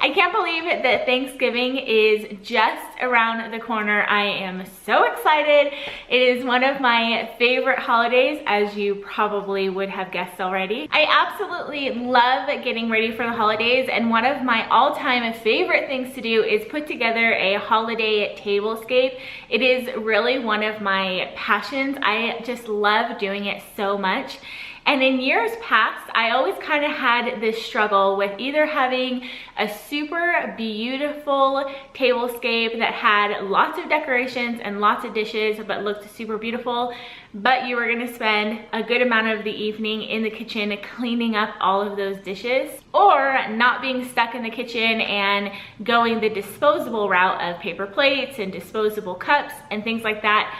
I can't believe that Thanksgiving is just around the corner. I am so excited. It is one of my favorite holidays, as you probably would have guessed already. I absolutely love getting ready for the holidays, and one of my all-time favorite things to do is put together a holiday tablescape. It is really one of my passions. I just love doing it so much. And in years past, I always kind of had this struggle with either having a super beautiful tablescape that had lots of decorations and lots of dishes but looked super beautiful, but you were gonna spend a good amount of the evening in the kitchen cleaning up all of those dishes, or not being stuck in the kitchen and going the disposable route of paper plates and disposable cups and things like that,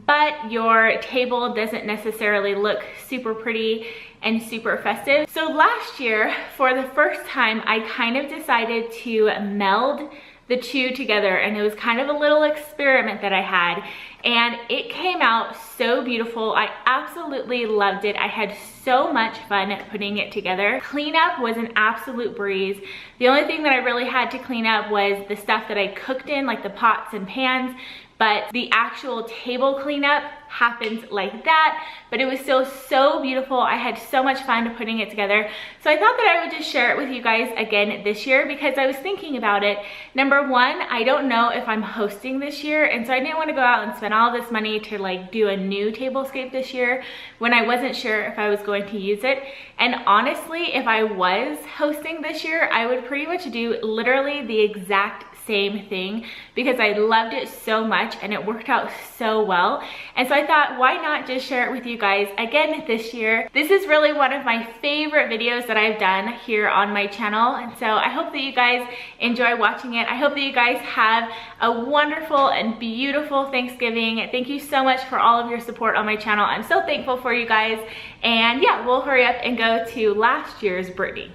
but your table doesn't necessarily look super pretty and super festive. So last year, for the first time, I kind of decided to meld the two together, and it was kind of a little experiment that I had, and it came out so beautiful. I absolutely loved it. I had so much fun putting it together. Cleanup was an absolute breeze. The only thing that I really had to clean up was the stuff that I cooked in, like the pots and pans, but the actual table cleanup happened like that, but it was still so beautiful. I had so much fun putting it together. So I thought that I would just share it with you guys again this year, because I was thinking about it. Number one, I don't know if I'm hosting this year, and so I didn't want to go out and spend all this money to like do a new tablescape this year when I wasn't sure if I was going to use it. And honestly, if I was hosting this year, I would pretty much do literally the exact same thing, because I loved it so much and it worked out so well. And so I thought, why not just share it with you guys again this year? This is really one of my favorite videos that I've done here on my channel, and so I hope that you guys enjoy watching it. I hope that you guys have a wonderful and beautiful Thanksgiving. Thank you so much for all of your support on my channel. I'm so thankful for you guys. And yeah, we'll hurry up and go to last year's Brittany.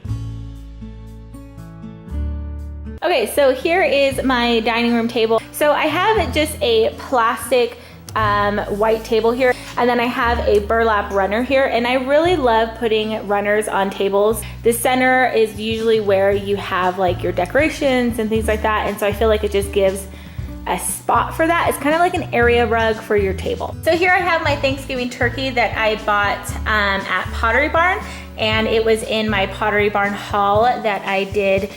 Okay, so here is my dining room table. So I have just a plastic white table here, and then I have a burlap runner here, and I really love putting runners on tables. The center is usually where you have like your decorations and things like that, and so I feel like it just gives a spot for that. It's kind of like an area rug for your table. So here I have my Thanksgiving turkey that I bought at Pottery Barn, and it was in my Pottery Barn haul that I did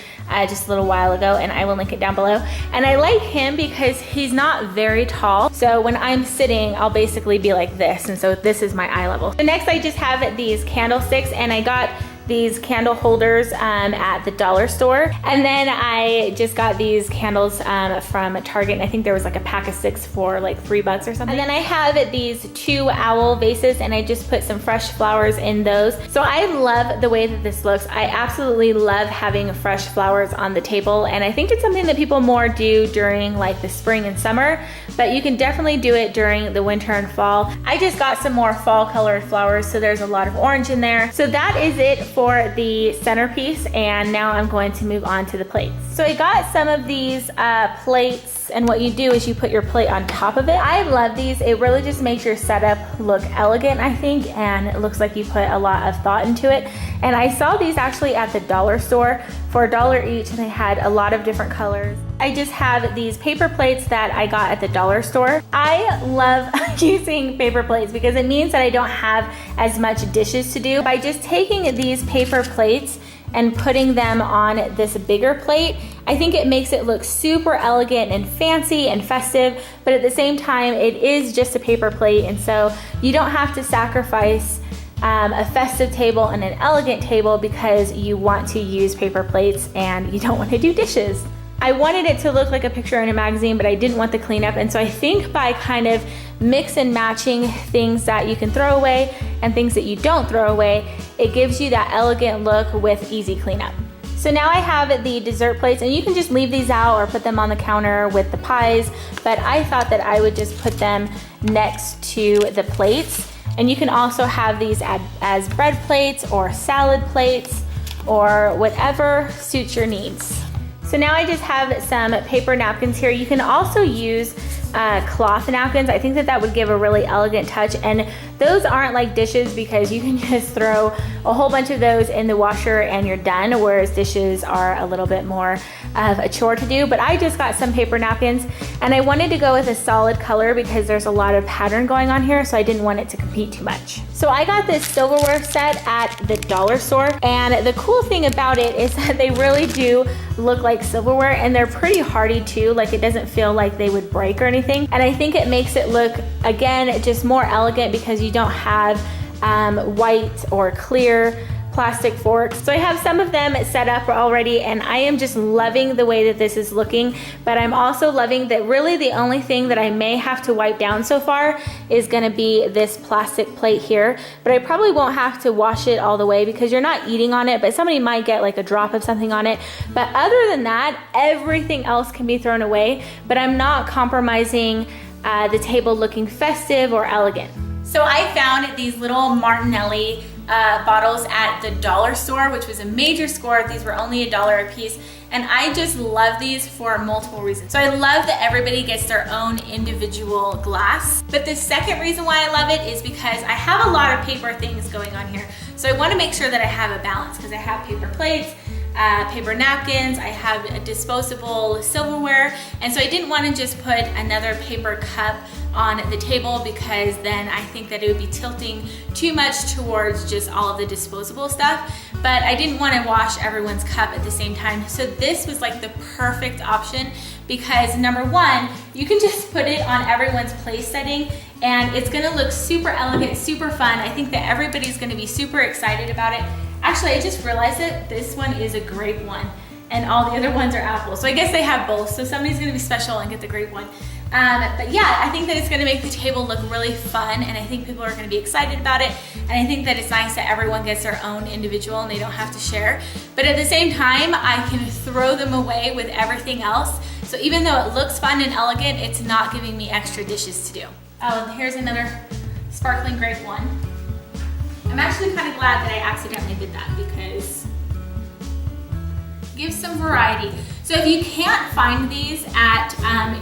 just a little while ago, and I will link it down below. And I like him because he's not very tall, so when I'm sitting, I'll basically be like this, and so this is my eye level. So next I just have these candlesticks, and I got these candle holders at the dollar store, and then I just got these candles from Target, and I think there was like a pack of 6 for like $3 or something. And then I have these 2 owl vases, and I just put some fresh flowers in those. So I love the way that this looks. I absolutely love having fresh flowers on the table, and I think it's something that people more do during like the spring and summer, but you can definitely do it during the winter and fall. I just got some more fall colored flowers, so there's a lot of orange in there. So that is it for the centerpiece, and now I'm going to move on to the plates. So I got some of these plates, and what you do is you put your plate on top of it. I love these. It really just makes your setup look elegant, I think, and it looks like you put a lot of thought into it. And I saw these actually at the dollar store for $1 each, and they had a lot of different colors. I just have these paper plates that I got at the dollar store. I love using paper plates because it means that I don't have as much dishes to do. By just taking these paper plates and putting them on this bigger plate, I think it makes it look super elegant and fancy and festive, but at the same time, it is just a paper plate, and so you don't have to sacrifice a festive table and an elegant table because you want to use paper plates and you don't want to do dishes. I wanted it to look like a picture in a magazine, but I didn't want the cleanup, and so I think by kind of mix and matching things that you can throw away and things that you don't throw away, it gives you that elegant look with easy cleanup. So now I have the dessert plates, and you can just leave these out or put them on the counter with the pies, but I thought that I would just put them next to the plates. And you can also have these as bread plates or salad plates or whatever suits your needs. So now I just have some paper napkins here. You can also use cloth napkins. I think that would give a really elegant touch, and those aren't like dishes because you can just throw a whole bunch of those in the washer and you're done, whereas dishes are a little bit more of a chore to do. But I just got some paper napkins and I wanted to go with a solid color because there's a lot of pattern going on here, so I didn't want it to compete too much. So I got this silverware set at the dollar store, and the cool thing about it is that they really do look like silverware, and they're pretty hardy too. Like, it doesn't feel like they would break or anything. And I think it makes it look, again, just more elegant because you don't have white or clear plastic forks. So I have some of them set up already, and I am just loving the way that this is looking, but I'm also loving that really the only thing that I may have to wipe down so far is gonna be this plastic plate here, but I probably won't have to wash it all the way because you're not eating on it, but somebody might get like a drop of something on it. But other than that, everything else can be thrown away, but I'm not compromising the table looking festive or elegant. So I found these little Martinelli bottles at the dollar store, which was a major score. These were only $1 a piece, and I just love these for multiple reasons. So I love that everybody gets their own individual glass, but the second reason why I love it is because I have a lot of paper things going on here. So I want to make sure that I have a balance because I have paper plates, paper napkins, I have a disposable silverware, and so I didn't want to just put another paper cup on the table because then I think that it would be tilting too much towards just all of the disposable stuff, but I didn't want to wash everyone's cup at the same time. So this was like the perfect option because number one, you can just put it on everyone's place setting and it's gonna look super elegant, super fun. I think that everybody's gonna be super excited about it. Actually, I just realized that this one is a grape one and all the other ones are apple. So I guess they have both. So somebody's gonna be special and get the grape one. But yeah, I think that it's gonna make the table look really fun and I think people are gonna be excited about it. And I think that it's nice that everyone gets their own individual and they don't have to share. But at the same time, I can throw them away with everything else. So even though it looks fun and elegant, it's not giving me extra dishes to do. Oh, and here's another sparkling grape one. I'm actually kind of glad that I accidentally did that because it gives some variety. So if you can't find these at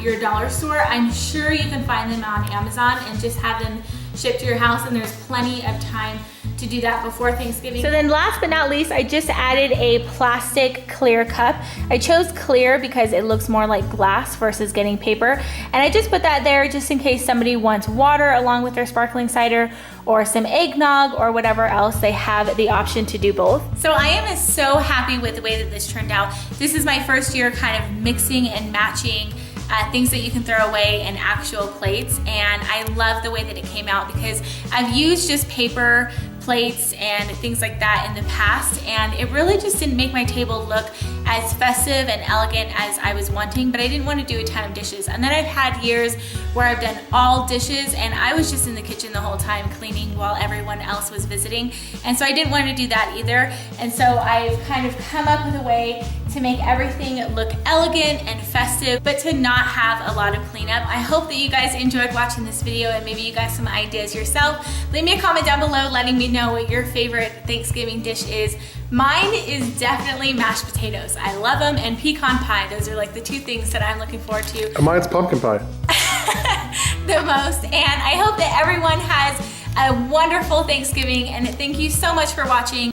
your dollar store, I'm sure you can find them on Amazon and just have them shipped to your house, and there's plenty of time to do that before Thanksgiving. So then last but not least, I just added a plastic clear cup. I chose clear because it looks more like glass versus getting paper. And I just put that there just in case somebody wants water along with their sparkling cider or some eggnog or whatever else. They have the option to do both. So I am so happy with the way that this turned out. This is my first year kind of mixing and matching things that you can throw away in actual plates, and I love the way that it came out because I've used just paper plates and things like that in the past, and it really just didn't make my table look as festive and elegant as I was wanting, but I didn't want to do a ton of dishes. And then I've had years where I've done all dishes and I was just in the kitchen the whole time cleaning while everyone else was visiting, and so I didn't want to do that either. And so I've kind of come up with a way to make everything look elegant and festive, but to not have a lot of cleanup. I hope that you guys enjoyed watching this video and maybe you got some ideas yourself. Leave me a comment down below letting me know what your favorite Thanksgiving dish is. Mine is definitely mashed potatoes. I love them, and pecan pie. Those are like the two things that I'm looking forward to. And mine's pumpkin pie. The most. And I hope that everyone has a wonderful Thanksgiving, and thank you so much for watching.